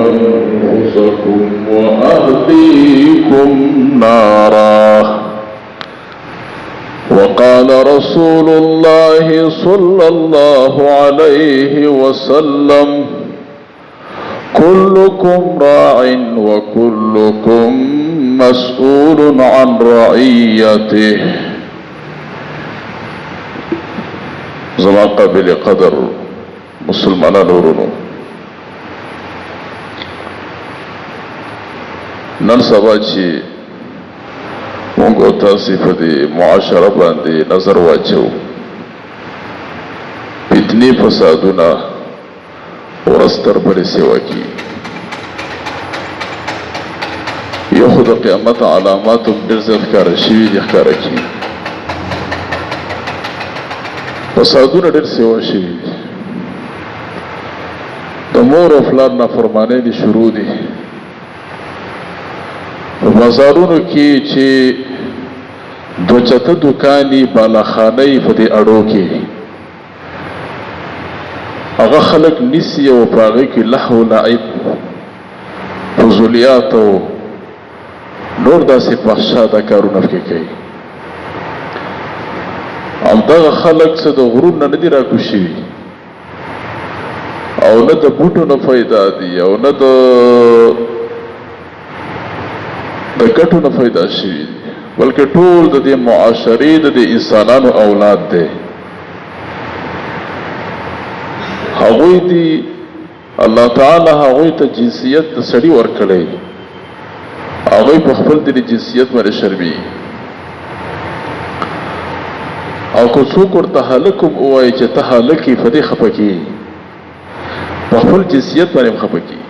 أنفسكم وأهليكم نارا. وقال رسول الله صلى الله عليه وسلم كلكم راع وكلكم مسؤول عن رعيته. زما قابل قدر مسلمانان ورونو، نن سبا چې مونږ تاسو په دې معاشره باندې نظر واچو، فتنې فسادونه ورستر بلې سیوا کی، یو خو د قیامت علامات هم ډېر زیات ښکاره شوي دي، ښکاره کی فسادونه ډېر سیوا شوي دي، د مور او پلار نافرمانۍ دي شروع دي. په بازارونو کې چې دوچته دوکاني بالاخانۍ په دې اړو کې هغه خلک نیسي او په هغې کې لهو لعب فضولیات او نور داسې فحشا کارونه پکې کوي. همدغه خلک څه د غرور نه دي راکوز شوي او نه د بوټو نه فایده دي او نه د ګټو نه فایده شوي دي، بلکې ټول د دې معاشرې د دې انسانانو اولاد دی. هغوی دي الله تعالی هغوی ته جنسیت د سړي ورکړی، هغوی په خپل د جنسیت باندې شرمي، او که څوک ورته هلک هم ووایي چې ته هلک یې په دې خفه کېږي، په خپل جنسیت باندې هم خفه کېږي،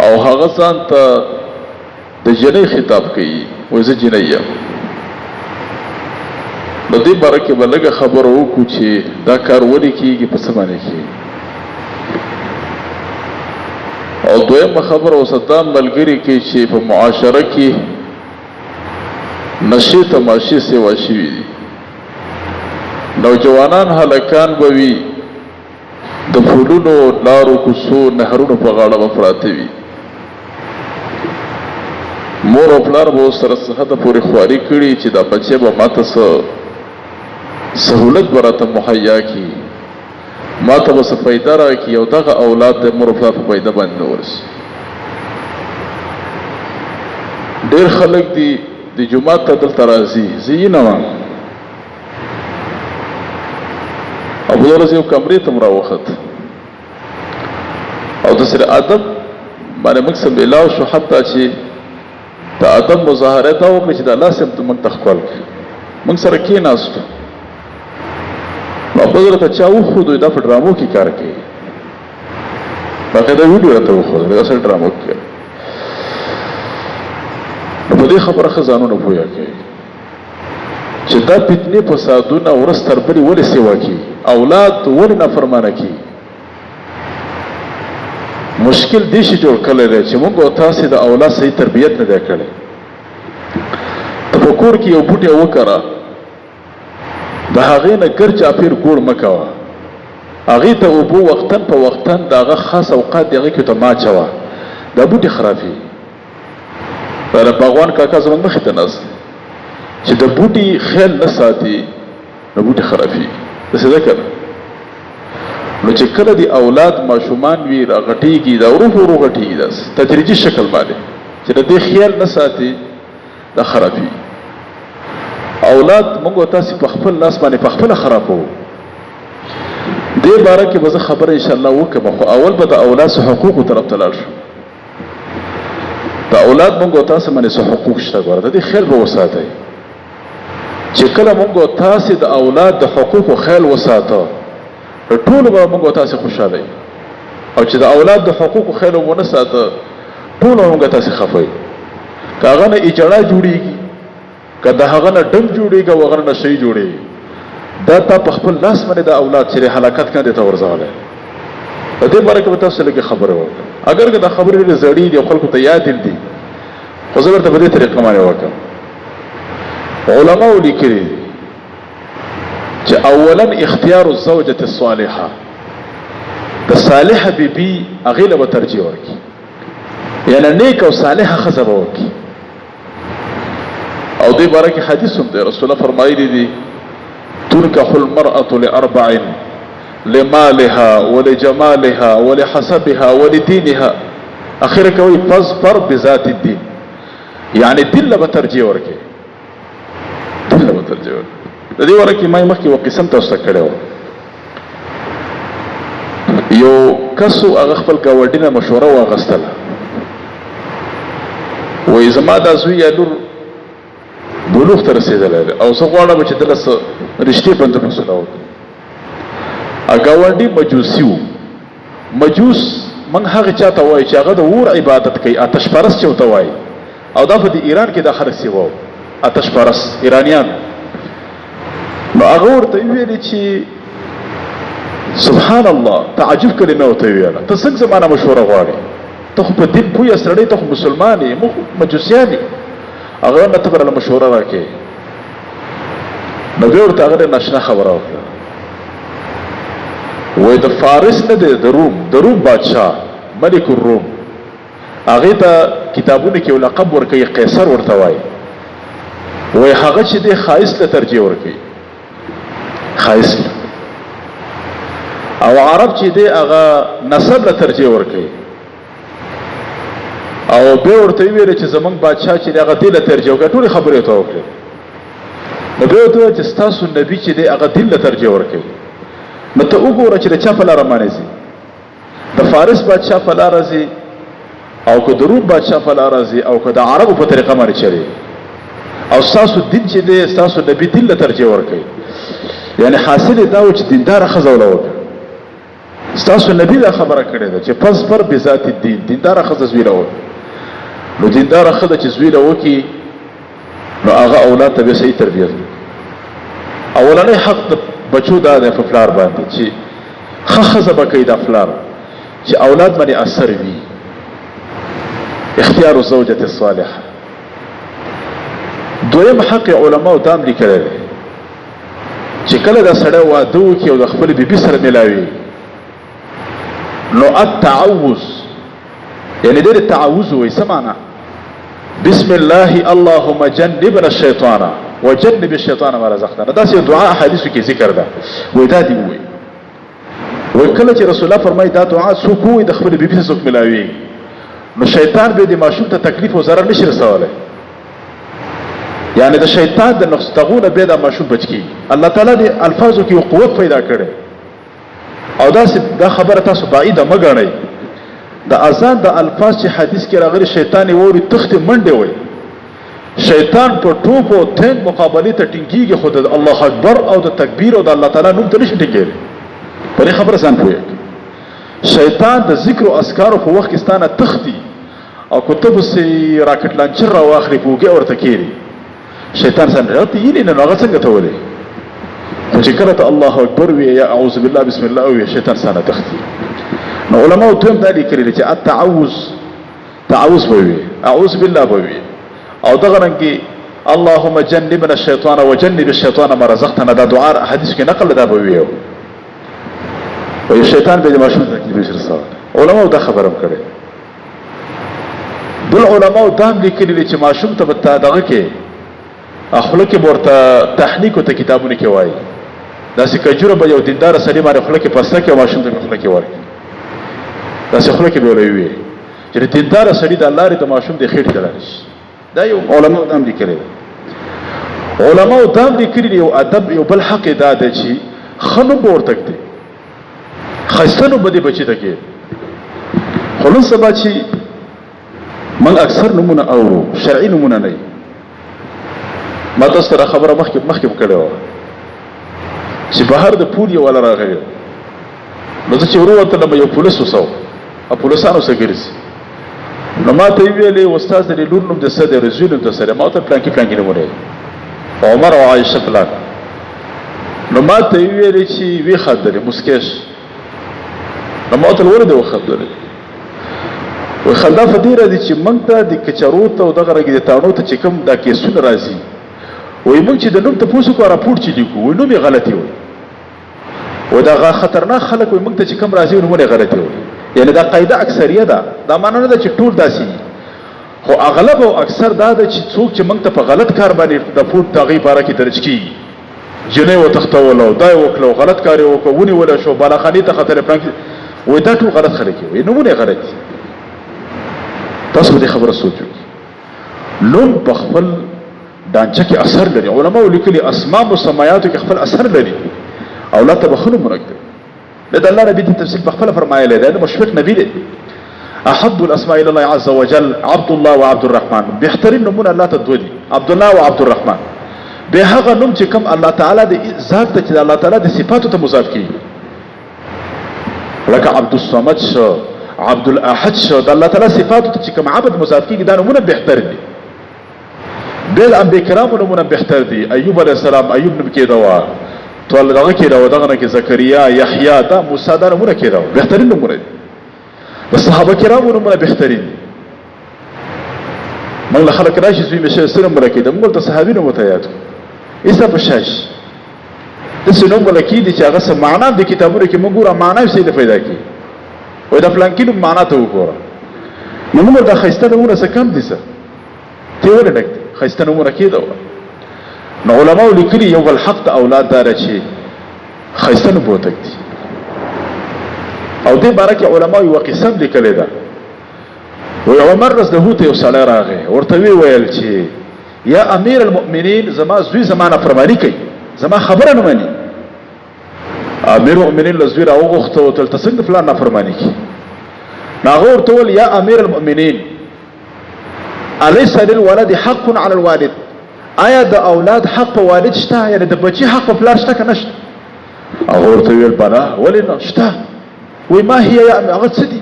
او هغه ځان ته د جنۍ خطاب کوي، وایي زه جنۍ یم. نو دې باره کې به لږه خبره وکړو چې دا کار ولې کېږي، په څه باندې کېږي. او دویمه خبره اوس دا ملګري کې چې په معاشره کې نشې تماشې سیوا شوي دي، نوجوانان هلکان به وي د پلونو لارو کوڅو نهرونو په غاړه به پراته وي، مور او پلار به ورسره څه حده پورې خواري کړي چې دا بچی به ماته څه سهولت به راته مهیا کړي، ماته به څه فایده راکړي، او دغه اولاد د مور او پلار په فایده باندې نه ورسي. ډېر خلک دي د جومات ته دلته راځي، زه یې نه وم، او بله ورځ یو کمرې ته م راوخت او د سره ادب باندې موږ سره میلاو شو، حتی چې د ادب مظاهره دا وکړه چې د الله صاحب موږ ته ښکل کړي، موږ سره کېناستو، نو بل راته چا وښودو دا په ډرامو کې کار کوي، باقاعده ویډیو راته وښودل دا سره ډرامو کې کوي. نو په دې خبره ښه ځانونه پوهه کوي چې دا فتنې فسادونه ورځ تر بلې ولې سیوا کېږي، اولاد ولې نافرمانه کېږي. مشکل دې شي جوړ کړی دی چې موږ او تاسې د اولاد صحیح تربیت نه دی کړی. ته په کور کې یو بوټی وکره، د هغې نه ګر چاپېر ګوړ مه کوه، هغې ته اوبه وختن په وختن د هغه خاص اوقات د هغې کې ته مه اچوه، دا بوټي خرابېږي. باغوان کاکا زموږ مخې ته ناست چې د بوټي خیال نه ساتي نو بوټي خرابېږي، داسې ده که نه؟ نو چې کله د اولاد ماشومان وي راغټېږي، دا ورو ورو غټېږي، داسې تدریجي شکل باندې چې د دې خیال نه ساتي دا خرابېږي. اولاد موږ او تاسې په خپل لاس باندې په خپله خرابوو. دې باره کې به زه خبره انشاءالله وکړم، خو اول به د اولاد څه حقوقو طرف ته لاړ شو. د اولاد موږ او تاسې باندې څه حقوق شته، ګوره د دې خیال به وساتئ چې کله موږ او تاسې د اولاد د حقوقو خیال وساته، ټول به موږ او تاسې خوشحاله یو، او چې د اولاد د حقوقو خیال ونه ساته ټول به موږ تاسې خفه یو. که هغه نه اجړه جوړېږي، که د هغه نه ډنګ جوړېږي او هغه نه شی جوړېږي، دا تا په خپل لاس باندې د اولاد چې هلاکت کاندې ته ورځولی. په دې باره کې به تاسو لږې خبرې وکړم، اگر که دا خبرې ډېرې زړې دي او خلکو ته یاد دي، خو زه درته په دې طریقه باندې وکړم. علماو لیکلي دي چې اولا اختیار الزوجة الصالحه، د صالحه بیبي هغې له به ترجیح ورکړي، یعنی نیک او صالحه ښځه به وکړي. او دې باره کې حدیث هم دی، رسول الله فرمایلي دي تنکح المرأة لأربع لمالها ولجمالها ولحسبها ولدينها، اخر کوي فاظفر بذات الدين، یعنی دین له به ترجیح ورکړي، دین له به ترجیح ورکړي. د دې باره کې ما مخکې یوه قسم تاسو ته کړی و. یو کس هغه خپل ګاونډي نه مشوره واخیستله، وایي زما دا زوی یا لور بلوغ ته رسېدلی دی او زه غواړم چې دله څه رشتې بندوبستونه وکړي. ګاونډي مجوسي و. مجوس موږ هغه چا ته وایي چې هغه د اور عبادت کوي، آتش پرست چې ورته وایي، او دا په د ایران کې دا خلک سیوا و، آتش پرست ایرانیان. نو هغه ورته ویلي چې سبحان الله، تعجب کلمه ورته ویله، ته څنګه زما نه مشوره غواړې؟ ته خو په دین پوهه سړی، ته خو مسلمان یې، موږ مجوسیان یو. هغه نه ته به مشوره راکړې. نو بیا ورته هغه ناشنا خبره وکړه، وایي د فارس نه دی، د روم بادشاه ملک الروم، هغې ته کتابونه کې یو لقب ورکوي، قیصر ورته وایي. وایي هغه چې دی ښایست له ترجیح ورکوي، ښایست له، او عرب چې دی هغه نسب له ترجیح ورکوي. او بیا ورته ویل چې زمونږ بادشاه چې دی هغه دین له ترجیح وکړي، ټولې خبرې ورته وکړې. نو بیا ورته وویل چې ستاسو نبي چې دی هغه دین له ترجیح ورکوي. نو ته وګوره چې د چا په لاره باندې ځي، د فارس بادشاه په لاره ځي، او که د روم بادشاه په لاره ځي، او که د عربو په طریقه باندې چلي، او ستاسو دین چې دی ستاسو نبي دین له ترجیح ورکوي. یعنی حاصل یې دا و چې دینداره ښځه وله وکړه. ستاسو نبي دا خبره کړې ده چې فاظفر بذات الدین، دینداره ښځه زوی له وکړه. نو دینداره ښځه چې زوی له وکړي، نو هغه اولاد ته بیا صحیح تربیت وکړي. اولنی حق د بچو دا دی په پلار باندې چې ښه ښځه به کوي دا پلار چې اولاد باندې اثر وي. اختیار الزوجة الصالحه. دویم حق علماو دام لیکلی دی چې کله دا سړی واده وکړي او د خپلې بیبي سره ملاوي، نو التعوذ، یعنی دې تعوذ وایي. څه معنا؟ بسم الله اللهم جنبنا الشیطان وجنب الشیطان ما رزقتنا. داسې دعا احادیثو کې ذکر ده، وایي دا دې ووایي. وایي کله چې رسول الله فرمایي دا دعا څوک ووایي د خپلې بیبي سره څوک ملاوي، نو شیطان به د ماشوم ته تکلیف او ضرر نشي رسولی. یعنی د شیطان د نقصتغونه به دا ماشوم بچ کیږي. الله تعالی د الفاظو کې یو قوت پیدا کړي، او دا خبره تاسو بعیده مه ګڼئ. د اذان د الفاظ چې حدیث کې راغلي شیطان یې ووري تختې منډې وایي. شیطان په ټوپ او تند مقابلې ته ټینګېږي، خو د الله اکبر او د تکبیر او د الله تعالی نوم ته نشي ټینګېدلی. په دې خبره ځان پوهېږي. شیطان د ذکر او اذکارو په وخت کې ستا نه تښتي، او که ته پسې راکټ لانچر راواخلې په اوږې ورته کښېني، شیطان ځان راته یېلې نه، نو هغه څنګه ته ولې؟ خو چې کله ته الله اکبر ویې یا اعوذ بالله بسم الله ویې، شیطان ستا نه تښتي. نو علماو دویم دا لیکلي دي چې التعوذ، تعوذ به وي، اعوذ بالله به وي، او دغه رنګې اللهم جنبنا الشیطان وجنب الشیطان ما رزقتنا، دا دعا حدیث کې نقل دا به وي. وایي شیطان به د ماشوم تکلیف نشي رسولی. علماو دا خبره هم کړې. بل علماو دا هم لیکلي دي چې ماشوم ته به دغه کې خوله کې به ورته تحنیک ورته کتابونه کې وایي، داسې کجوره به یو دینداره سړي باندې خوله کې پسته کړي او ماشوم ته به خوله کې ورکړي، داسې خوله کې به ورته ووایي چې د دینداره سړي د لارې د ماشوم د خېټې ته لاړ شي. دا یو علماو دا هم لیکلی دی. علماو دا هم لیکلي دي یو ادب، یو بل حق یې دا دی چې ښه نوم به ورته ږدي، ښایسته نوم به دې بچي ته کښېږدي. خو نن سبا چې موږ اکثر نومونه اورو، شرعي نومونه نه وي. ما تاسو ته خبره مخکې هم کړې وه چې بهر د پول یو والا راغلی، نو زه چې وروتلم یو پولیس وسو، پولیسانو سره ګرځي. نو ما ته یې ویلې استاد د لور نوم د څه دی، رضوي نوم د څه دی؟ ما ورته پلانکي نومونه عمر او عایشه پلان. نو ما ته یې ویلې چې وی خدلې مسکیش. نو ما ورته ولې دې وخدلې؟ وایي خندا په دې راځي چې موږ ته د کچرو ته او دغه رنګې د تاڼو ته چې کوم دا کیسونه راځي، وایي موږ چې د نوم تپوس وکړو راپورټ چې لیکو، وایي نوم یې غلطي وایي. و دا خطرناک خلک وي موږ ته چې کوم راځي نمونه غلطي وي، یعنی دا قاعده اکثریه ده، دا معنی نه ده چې ټول داسي، خو اغلب او اکثر دا ده چې څوک چې موږ ته په غلط کار باندې د فوټ دغې باره کې درج کیږي، جنۍ وتښتولو، دا یې وکړو، غلط کار یې وکړو، ونیولی شو، بالاخانې ته ختلی، وایي دا ټول غلط خلک وي، نمونه یې غلط دي. تاسو دې خبره سوچ وکړئ. لون په خپل ډانچه کې اثر لري. علماء لیکلي اسماء مسمیاتو کې خپل اثر لري. اولاد ته بخښنه مرګ د الله نبی د تفسیر په خپل فرمایلی دی، د مشفق نبی دی. احب الاسماء الى الله عز وجل عبد الله وعبد الرحمن. بهترین نمونه الله ته دوه دي، عبد الله وعبد الرحمن. به هغه نوم چې کوم الله تعالی د ذات ته چې الله تعالی د صفاتو ته مضاف کیږي، لکه عبد الصمد شو، عبد الاحد شو، د الله تعالی صفاتو ته چې کوم عبد مضاف کیږي دا نمونه بهتر دي. بل انبیاء کرامو نمونه بهتر دي. ایوب علیه السلام ایوب نوم کېده وه، تول دغه کېده وه، دغه نه کې زکریا، یحیی، دا موسی، دا نمونه کېده وه، بهترین نمونه دي. د صحابه کرامو نمونه بهترین دي. موږ له خلک راشي زوی مې سره نمونه کېده، موږ ته صحابي نوم ورته یاد کړو، عیسی په شاش داسې نوم به کېدي چې هغه څه معنا د کتابونو کې موږ ګوره، معنا یې څه پیدا کړي، وایي د فلانکي نوم معنا ته وګوره. نو موږ دا ښایسته نومونه څه کم دي، څه ته ولې ډک دي، ښایسته نومونه کېده وه. نو علماو لیکلي یو بل حق د اولاد داره چې ښایسته نوم بوتک دي. او دې باره کې علماو یوه قصه هم لیکلې ده. وایي عمر رضی الله ته یو سړی راغی، ورته ویې ویل چې یا امیر المؤمنین، زما زوی زما نافرماني کوي، زما خبره نه مني. امیر المؤمنین له زوی راوغوښته، ورته ته څنګه فلان نافرماني کوي؟ نو هغه ورته وویل یا امیر المؤمنین الیس للولد حق علی الوالد، آیا د اولاد حق په والد شته، یعنی د بچي حق په پلار شته که نشته؟ هغه ورته ویل بله، ولې نه شته. وایي ما هي یا هغه څه دي؟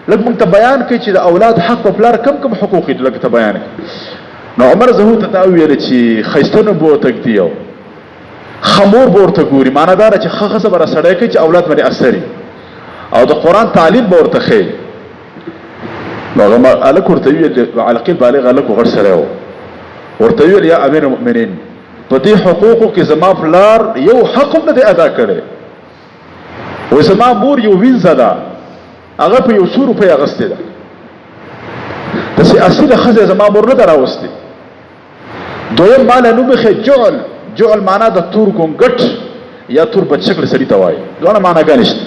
لږ موږ ته بیان کوي چې د اولاد حق په پلار کم کم حقوق دي، لږ ته بیان کوي. نو عمر زهو ته دا وویل چې ښایسته نوم به ورته ږدي او ښه مور به ورته ګوري، معنا دا ده چې ښه ښځه به راسړی کوي چې اولاد باندې اثر او د قرآن تعلیم به ورته ښیي. نو هغه هلک ورته وویل، عاقل بالغ هلک و غټ سړی و، ورته وویل یا امیر المؤمنین په دې حقوقو کې زما پلار یو حق هم نه دی ادا کړی. وایي زما مور یو وینځه ده، هغه په یو څو روپۍ اخیستې ده، داسې اصیله ښځه زما مور نه ده راوستې. دویم ماله نوم یې جعل، جعل معنا د تور ګونګټ یا تور بدشکل سړي ته وایي، دواړه معناګانې شته.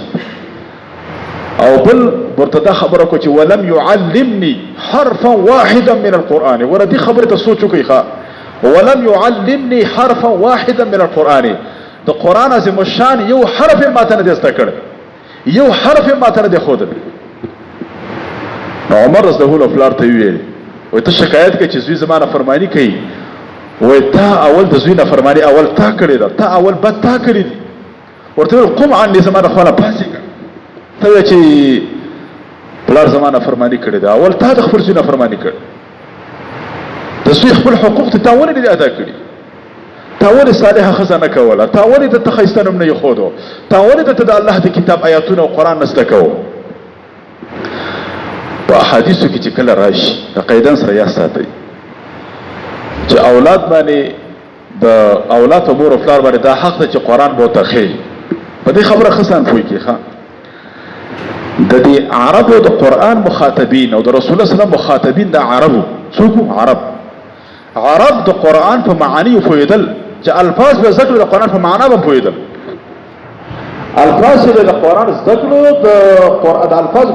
او بل ورته دا خبره کو چې ولم يعلمني حرفا واحدا من القرآن. ور دې خبره ته سوچ وکړئ ښه، ولم يعلمني حرفا واحدا من القرآن، د قرآن عظیم الشان یو حرف یې ماته نه دی زده کړی، یو حرف یې ماته نه دی ښودلی. نو عمر رضی الله عنه پلار ته ویل، وایي ته شکایت کوې چې زوی زما نافرماني کوي، وایي تا اول د زوی نافرماني اول تا کړې ده، تا اول بد تا کړې دي. ورته ویل قم عني، زما د خوا نه پاڅېږه. ته وایه چې پلار زما نافرماني کړې ده، اول تا د خپل زوی نافرماني کړې، د زوی خپل حقوق ته تا ولې نه دي ادا کړي؟ تا ولې صالحه ښځه نه کوله؟ تا ولې دته ښایسته نوم نه ایښودو؟ تا ولې دته د الله د کتاب آیاتونه او قرآن نه زده کوو؟ په احادیثو کې چې کله راشي د قیدان سره یاد ساتئ چې اولاد باندې د اولاد په مور او پلار باندې دا حق ده چې قرآن به ورته ښیي. په دې خبره ښه ځان پوهېږي ښه، د دې عربو د قرآن مخاطبین او د رسول الله صلی الله علیه وسلم مخاطبین د عربو څوک؟ عرب د قرآن په معانی پوهېدل، چې الفاظ به زده کړو د قرآن په معنا به پوهېدل، الفاظ به د قرآن زده کړو د الفاظ